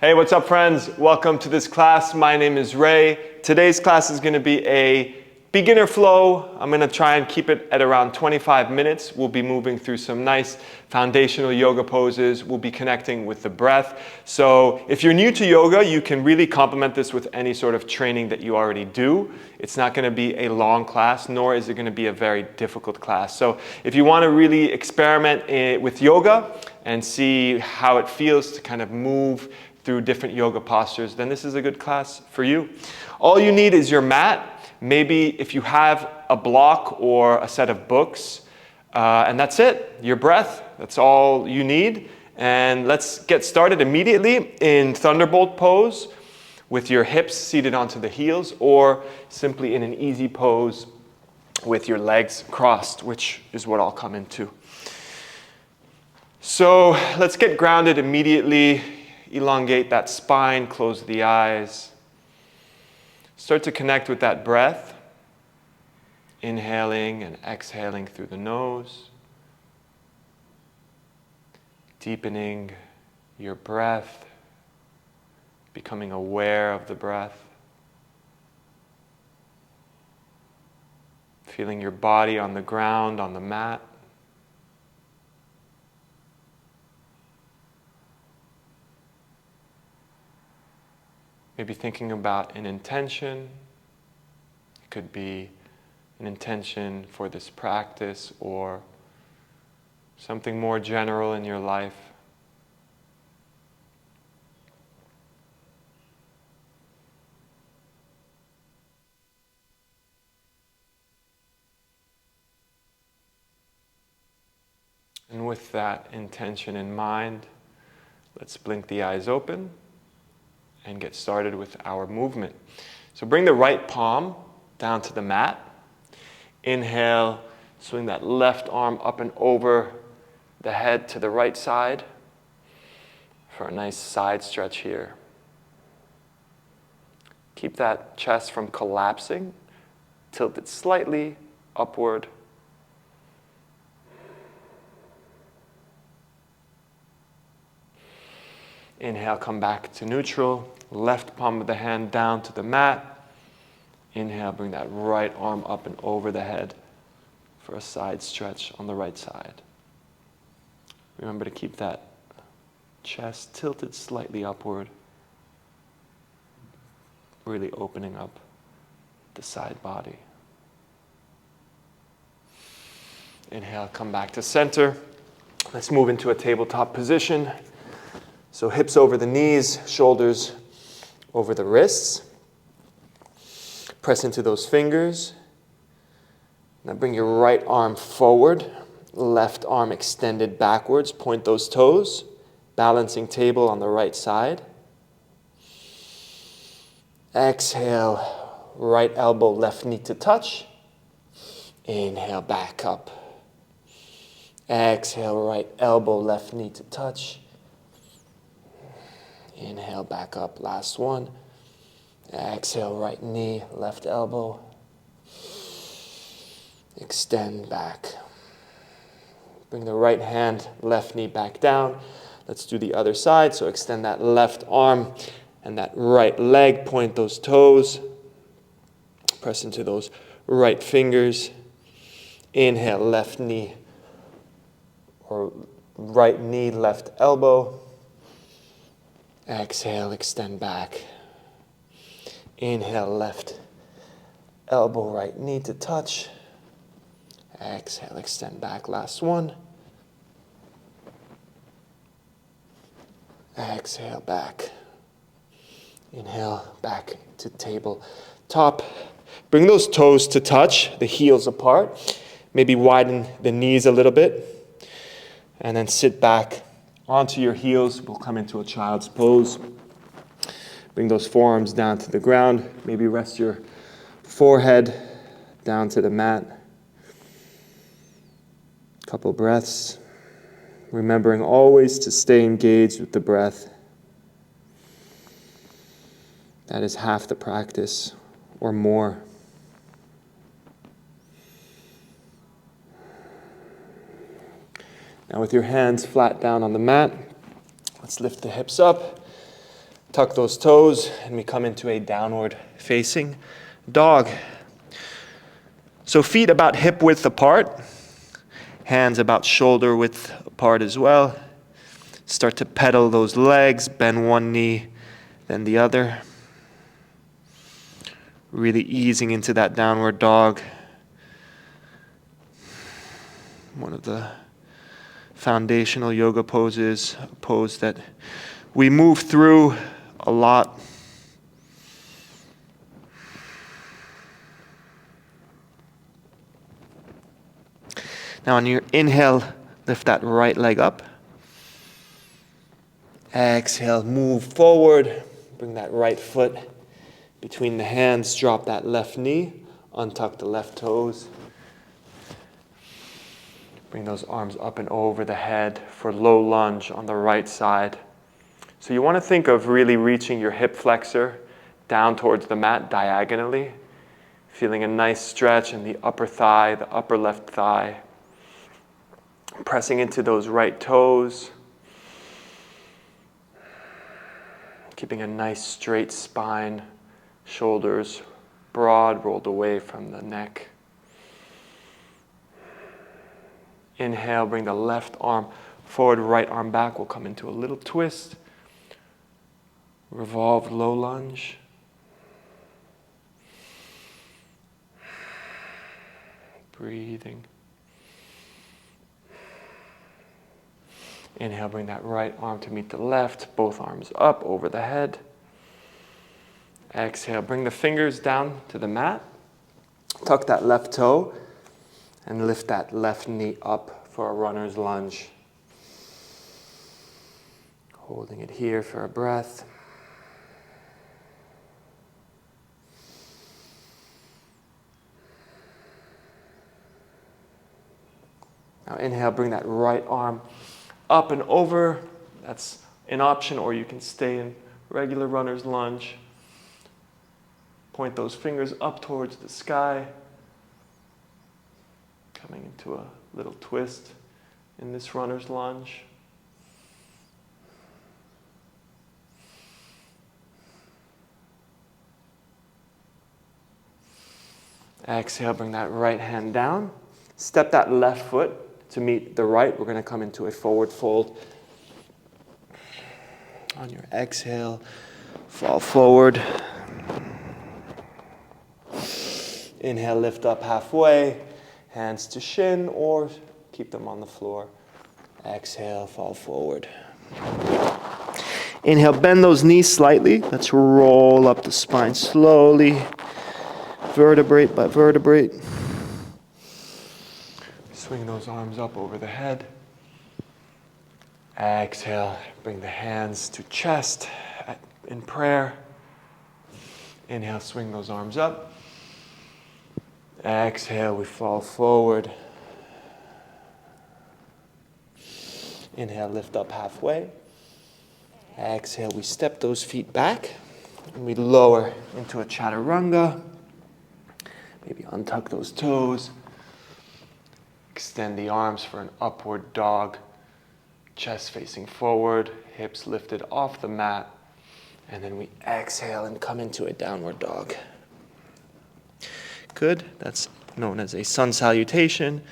Hey, what's up friends? Welcome to this class. My name is Ray. Today's class is going to be a beginner flow. I'm going to try and keep it at around 25 minutes. We'll be moving through some nice foundational yoga poses. We'll be connecting with the breath. So if you're new to yoga, you can really complement this with any sort of training that you already do. It's not going to be a long class, nor is it going to be a very difficult class. So if you want to really experiment with yoga and see how it feels to kind of move through different yoga postures, then this is a good class for you. All you need is your mat. Maybe if you have a block or a set of books, and that's it. Your breath, that's all you need. And let's get started immediately in Thunderbolt pose with your hips seated onto the heels, or simply in an easy pose with your legs crossed, which is what I'll come into. So let's get grounded immediately. Elongate that spine, close the eyes. Start to connect with that breath, inhaling and exhaling through the nose, deepening your breath, becoming aware of the breath, feeling your body on the ground, on the mat. Maybe thinking about an intention. It could be an intention for this practice or something more general in your life. And with that intention in mind, let's blink the eyes open and get started with our movement. So bring the right palm down to the mat. Inhale, swing that left arm up and over the head to the right side for a nice side stretch here. Keep that chest from collapsing. Tilt it slightly upward. Inhale, come back to neutral. Left palm of the hand down to the mat. Inhale, bring that right arm up and over the head for a side stretch on the right side. Remember to keep that chest tilted slightly upward, really opening up the side body. Inhale, come back to center. Let's move into a tabletop position. So hips over the knees, shoulders over the wrists. Press into those fingers. Now bring your right arm forward, left arm extended backwards. Point those toes. Balancing table on the right side. Exhale, right elbow, left knee to touch. Inhale, back up. Exhale, right elbow, left knee to touch. Inhale, back up. Last one. Exhale, right knee, left elbow. Extend back. Bring the right hand, left knee back down. Let's do the other side. So extend that left arm and that right leg. Point those toes. Press into those right fingers. Inhale, left knee or right knee, left elbow. Exhale, extend back. Inhale, left elbow, right knee to touch. Exhale, extend back. Last one. Exhale, back. Inhale, back to table top. Bring those toes to touch, the heels apart. Maybe widen the knees a little bit. And then sit back onto your heels. We'll come into a child's pose. Bring those forearms down to the ground. Maybe rest your forehead down to the mat. Couple breaths. Remembering always to stay engaged with the breath. That is half the practice or more. Now with your hands flat down on the mat, let's lift the hips up. Tuck those toes, and we come into a downward facing dog. So feet about hip width apart, hands about shoulder width apart as well. Start to pedal those legs, bend one knee, then the other. Really easing into that downward dog. One of the foundational yoga poses, a pose that we move through a lot. Now on your inhale, lift that right leg up. Exhale, move forward. Bring that right foot between the hands. Drop that left knee. Untuck the left toes. Bring those arms up and over the head for low lunge on the right side. So you want to think of really reaching your hip flexor down towards the mat diagonally. Feeling a nice stretch in the upper thigh, the upper left thigh. Pressing into those right toes. Keeping a nice straight spine, shoulders broad, rolled away from the neck. Inhale, bring the left arm forward, right arm back. We'll come into a little twist. Revolved low lunge. Breathing. Inhale, bring that right arm to meet the left, both arms up over the head. Exhale, bring the fingers down to the mat. Tuck that left toe and lift that left knee up for a runner's lunge. Holding it here for a breath. Now inhale, bring that right arm up and over. That's an option, or you can stay in regular runner's lunge. Point those fingers up towards the sky. Coming into a little twist in this runner's lunge. Exhale, bring that right hand down. Step that left foot to meet the right. We're going to come into a forward fold. On your exhale, fall forward. Inhale, lift up halfway. Hands to shin or keep them on the floor. Exhale, fall forward. Inhale, bend those knees slightly. Let's roll up the spine slowly. Vertebrae by vertebrae. Swing those arms up over the head. Exhale, bring the hands to chest in prayer. Inhale, swing those arms up. Exhale, we fall forward. Inhale, lift up halfway. Exhale, we step those feet back. And we lower into a chaturanga. Maybe untuck those toes. Extend the arms for an upward dog. Chest facing forward, hips lifted off the mat. And then we exhale and come into a downward dog. Good. That's known as a sun salutation.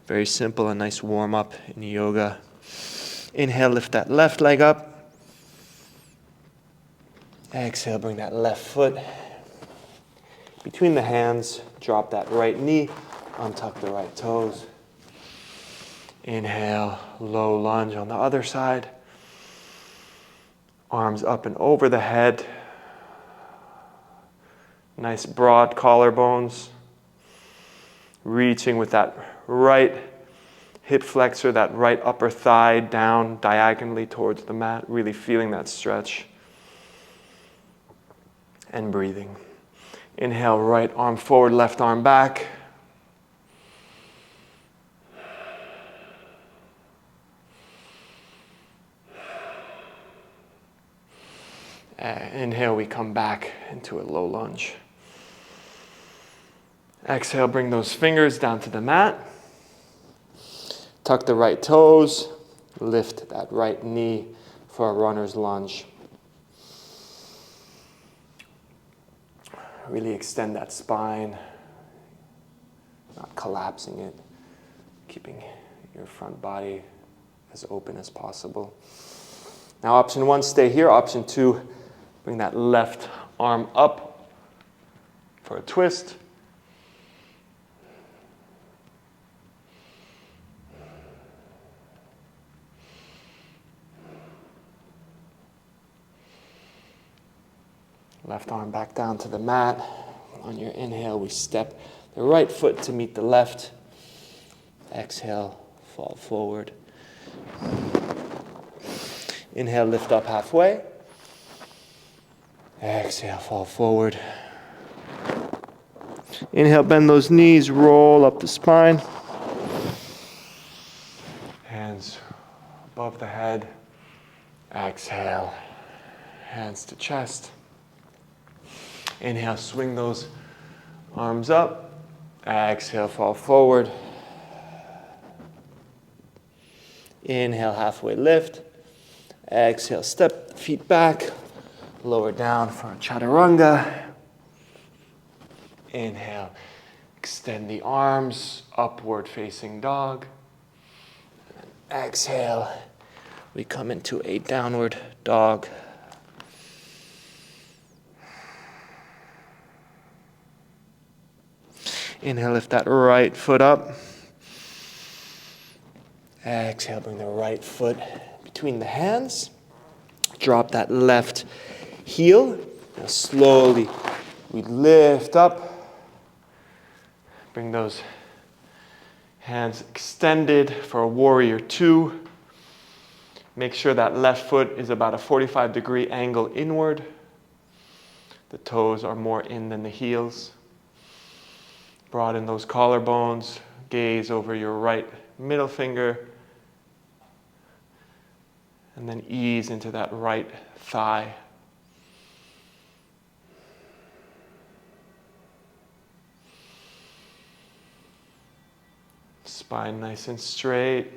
Very simple, a nice warm up in yoga. Inhale, lift that left leg up. Exhale, bring that left foot between the hands. Drop that right knee. Untuck the right toes. Inhale, low lunge on the other side. Arms up and over the head. Nice broad collarbones. Reaching with that right hip flexor, that right upper thigh down diagonally towards the mat. Really feeling that stretch. And breathing. Inhale, right arm forward, left arm back. Inhale, we come back into a low lunge. Exhale, bring those fingers down to the mat. Tuck the right toes. Lift that right knee for a runner's lunge. Really extend that spine, not collapsing it, keeping your front body as open as possible. Now option 1, stay here. Option 2, bring that left arm up for a twist. Left arm back down to the mat. On your inhale, we step the right foot to meet the left. Exhale, fall forward. Inhale, lift up halfway. Exhale, fall forward. Inhale, bend those knees, roll up the spine. Hands above the head. Exhale, hands to chest. Inhale, swing those arms up. Exhale, fall forward. Inhale, halfway lift. Exhale, step the feet back. Lower down for a chaturanga. Inhale, extend the arms, upward facing dog. Exhale, we come into a downward dog. Inhale, lift that right foot up. Exhale, bring the right foot between the hands. Drop that left heel. Now slowly we lift up. Bring those hands extended for a warrior 2. Make sure that left foot is about a 45-degree angle inward. The toes are more in than the heels. Broaden those collarbones. Gaze over your right middle finger. And then ease into that right thigh. Spine nice and straight.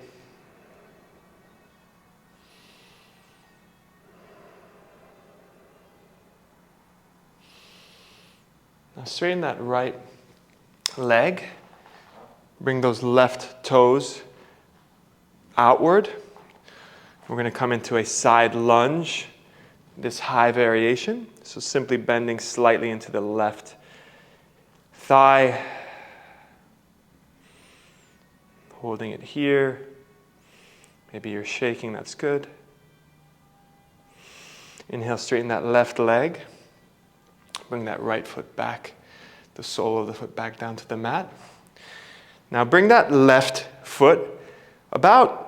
Now straighten that right leg. Bring those left toes outward. We're going to come into a side lunge, this high variation. So simply bending slightly into the left thigh. Holding it here. Maybe you're shaking, that's good. Inhale, straighten that left leg. Bring that right foot back, the sole of the foot back down to the mat. Now bring that left foot about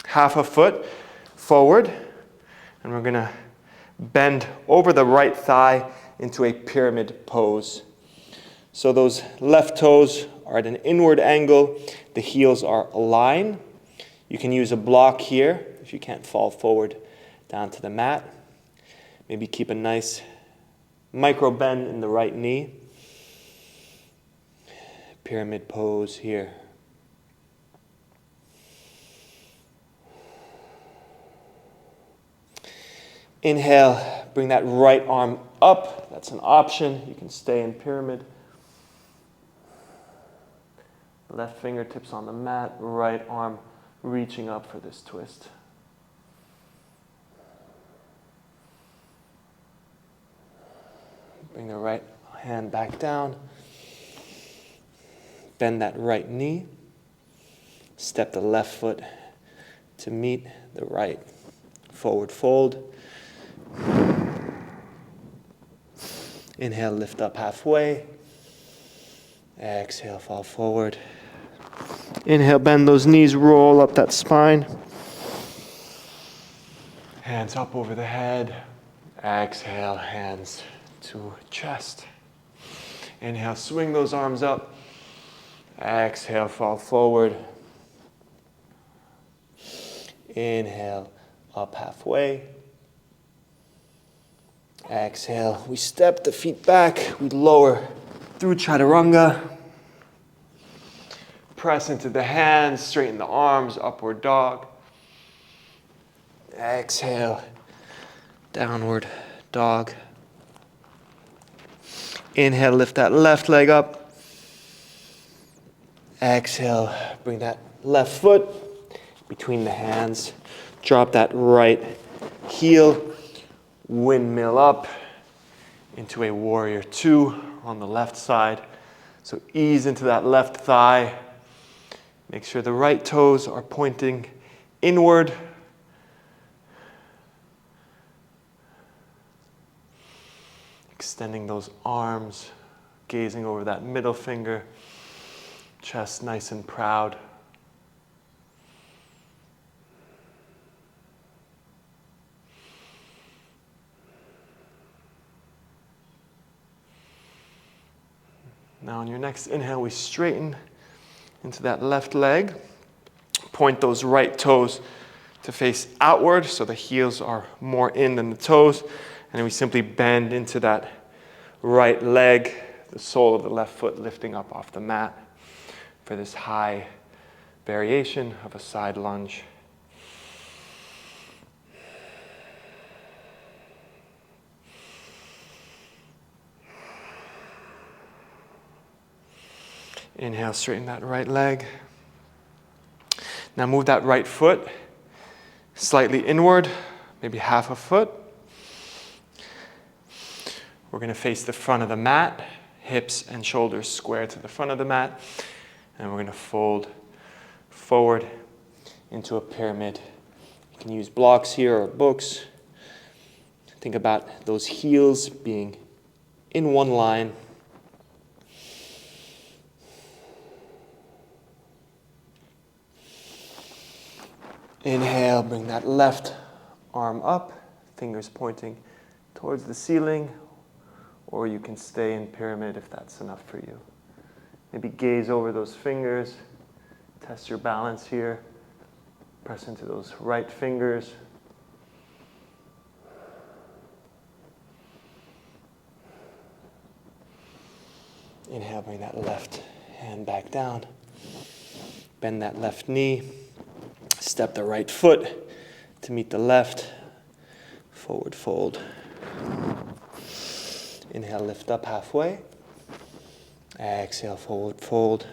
half a foot forward, and we're going to bend over the right thigh into a pyramid pose. So those left toes are at an inward angle. The heels are aligned. You can use a block here if you can't fall forward down to the mat. Maybe keep a nice micro bend in the right knee. Pyramid pose here. Inhale, bring that right arm up. That's an option. You can stay in pyramid. Left fingertips on the mat, right arm reaching up for this twist. Bring the right hand back down. Bend that right knee. Step the left foot to meet the right. Forward fold. Inhale, lift up halfway. Exhale, fall forward. Inhale, bend those knees, roll up that spine. Hands up over the head. Exhale, hands to chest. Inhale, swing those arms up. Exhale, fall forward. Inhale, up halfway. Exhale, we step the feet back, we lower through chaturanga. Press into the hands, straighten the arms, upward dog. Exhale, downward dog. Inhale, lift that left leg up. Exhale, bring that left foot between the hands. Drop that right heel. Windmill up into a warrior two on the left side. So ease into that left thigh. Make sure the right toes are pointing inward. Extending those arms, gazing over that middle finger. Chest nice and proud. Now on your next inhale, we straighten into that left leg. Point those right toes to face outward so the heels are more in than the toes. And then we simply bend into that right leg, the sole of the left foot lifting up off the mat for this high variation of a side lunge. Inhale, straighten that right leg. Now move that right foot slightly inward, maybe half a foot. We're going to face the front of the mat, hips and shoulders square to the front of the mat. And we're going to fold forward into a pyramid. You can use blocks here or books. Think about those heels being in one line. Inhale, bring that left arm up, fingers pointing towards the ceiling, or you can stay in pyramid if that's enough for you. Maybe gaze over those fingers, test your balance here, press into those right fingers. Inhale, bring that left hand back down, bend that left knee. Step the right foot to meet the left. Forward fold. Inhale, lift up halfway. Exhale, forward fold.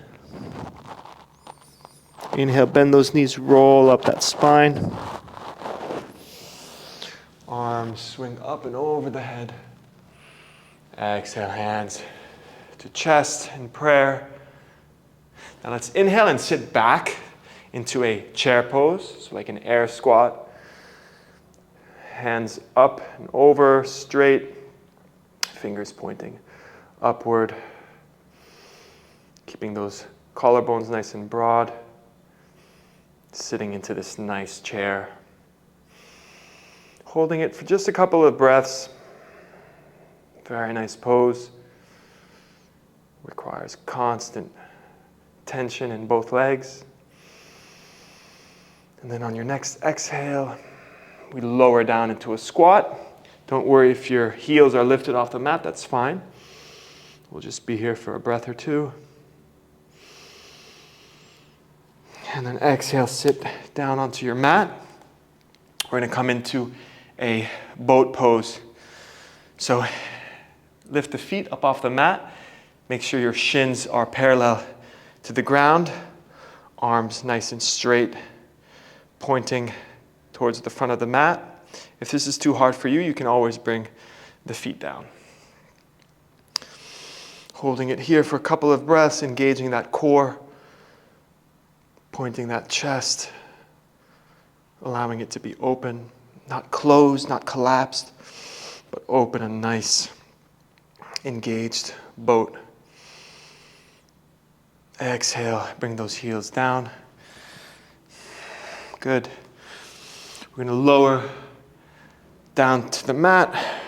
Inhale, bend those knees, roll up that spine. Arms swing up and over the head. Exhale, hands to chest in prayer. Now let's inhale and sit back into a chair pose, so like an air squat. Hands up and over, straight, fingers pointing upward. Keeping those collarbones nice and broad. Sitting into this nice chair. Holding it for just a couple of breaths. Very nice pose. Requires constant tension in both legs. And then on your next exhale, we lower down into a squat. Don't worry if your heels are lifted off the mat, that's fine. We'll just be here for a breath or two. And then exhale, sit down onto your mat. We're going to come into a boat pose. So lift the feet up off the mat. Make sure your shins are parallel to the ground. Arms nice and straight, pointing towards the front of the mat. If this is too hard for you, you can always bring the feet down. Holding it here for a couple of breaths, engaging that core, pointing that chest, allowing it to be open, not closed, not collapsed, but open and nice, engaged boat. Exhale, bring those heels down. Good. We're going to lower down to the mat.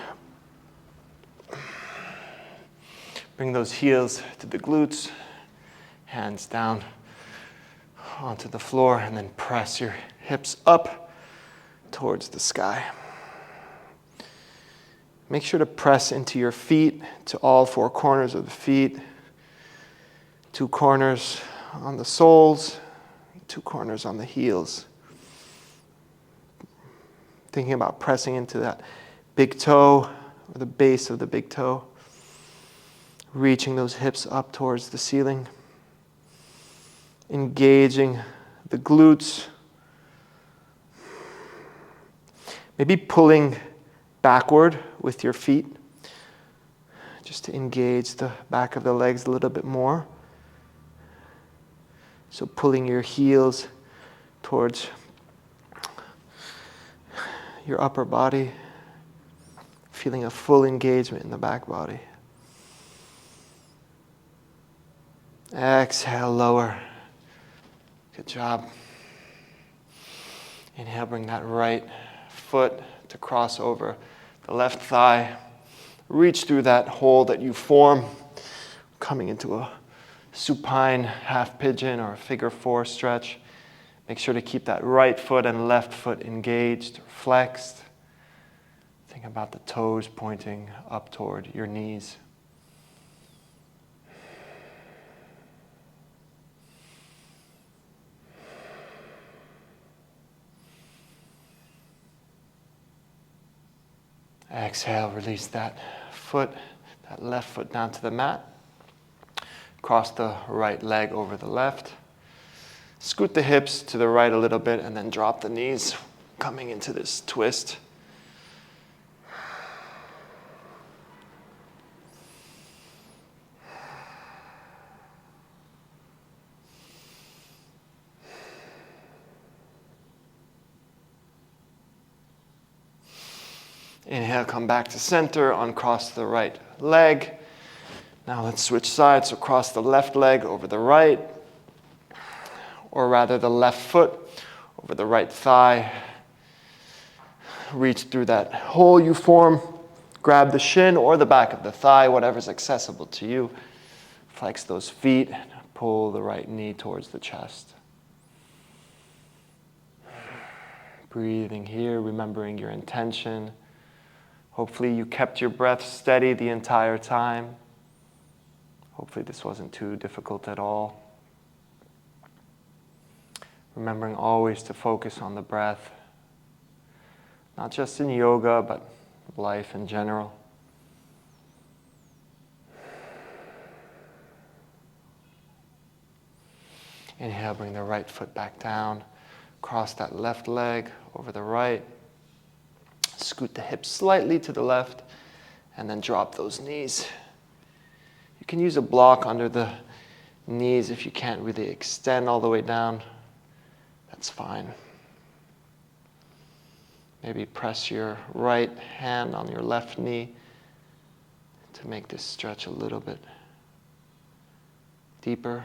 Bring those heels to the glutes. Hands down onto the floor, and then press your hips up towards the sky. Make sure to press into your feet, to all four corners of the feet. 2 corners on the soles, 2 corners on the heels. Thinking about pressing into that big toe, or the base of the big toe. Reaching those hips up towards the ceiling. Engaging the glutes. Maybe pulling backward with your feet, just to engage the back of the legs a little bit more. So pulling your heels towards your upper body, feeling a full engagement in the back body. Exhale, lower. Good job. Inhale, bring that right foot to cross over the left thigh. Reach through that hole that you form, coming into a supine half pigeon or a figure four stretch. Make sure to keep that right foot and left foot engaged, flexed. Think about the toes pointing up toward your knees. Exhale, release that foot, that left foot down to the mat. Cross the right leg over the left. Scoot the hips to the right a little bit and then drop the knees, coming into this twist. Inhale, come back to center, uncross the right leg. Now let's switch sides, so cross the left leg over the right, or rather the left foot over the right thigh. Reach through that hole you form, grab the shin or the back of the thigh, whatever's accessible to you. Flex those feet, pull the right knee towards the chest. Breathing here, remembering your intention. Hopefully you kept your breath steady the entire time. Hopefully this wasn't too difficult at all. Remembering always to focus on the breath, not just in yoga, but life in general. Inhale, bring the right foot back down. Cross that left leg over the right. Scoot the hips slightly to the left, and then drop those knees. You can use a block under the knees if you can't really extend all the way down. That's fine. Maybe press your right hand on your left knee to make this stretch a little bit deeper.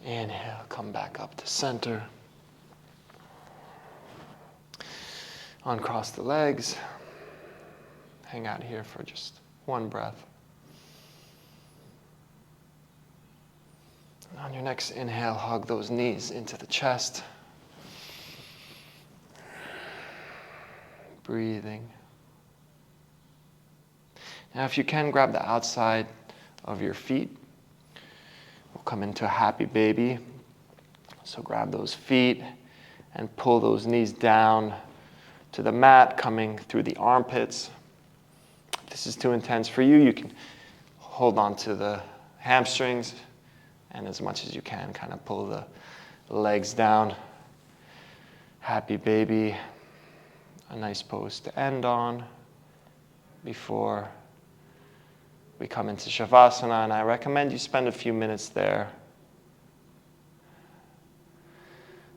Inhale, come back up to center. Uncross the legs. Hang out here for just one breath. And on your next inhale, hug those knees into the chest. Breathing. Now if you can, grab the outside of your feet. We'll come into a happy baby. So grab those feet and pull those knees down to the mat, coming through the armpits. If this is too intense for you, you can hold on to the hamstrings and as much as you can, kind of pull the legs down. Happy baby, a nice pose to end on before we come into Shavasana, and I recommend you spend a few minutes there.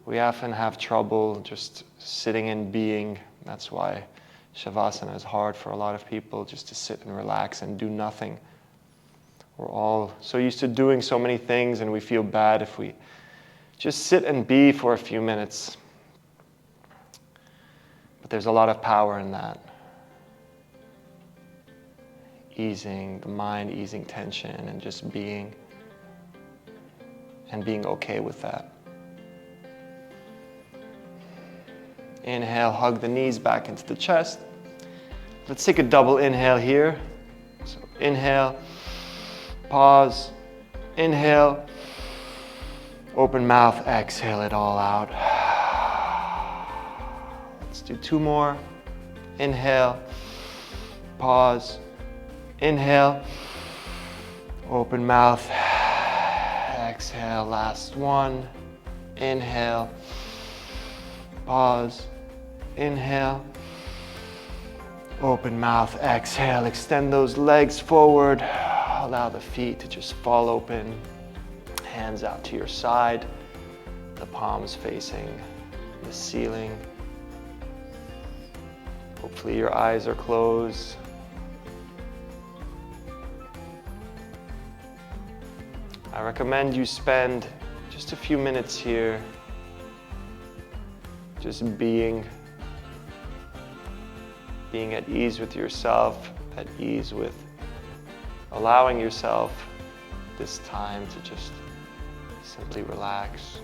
We often have trouble just sitting and being. That's why Shavasana is hard for a lot of people, just to sit and relax and do nothing. We're all so used to doing so many things, and we feel bad if we just sit and be for a few minutes. But there's a lot of power in that. Easing the mind, easing tension, and just being, and being okay with that. Inhale, hug the knees back into the chest. Let's take a double inhale here. So inhale, pause, inhale, Open mouth, exhale it all out. Let's do 2 more. Inhale, pause, inhale, open mouth, exhale, last one. Inhale, pause, inhale, open mouth, exhale, extend those legs forward, allow the feet to just fall open, hands out to your side, the palms facing the ceiling. Hopefully your eyes are closed. I recommend you spend just a few minutes here just being at ease with yourself, at ease with allowing yourself this time to just simply relax.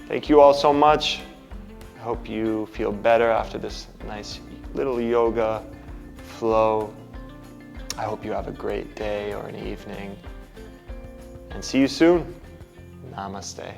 Thank you all so much. I hope you feel better after this nice little yoga flow. I hope you have a great day or an evening. And see you soon. Namaste.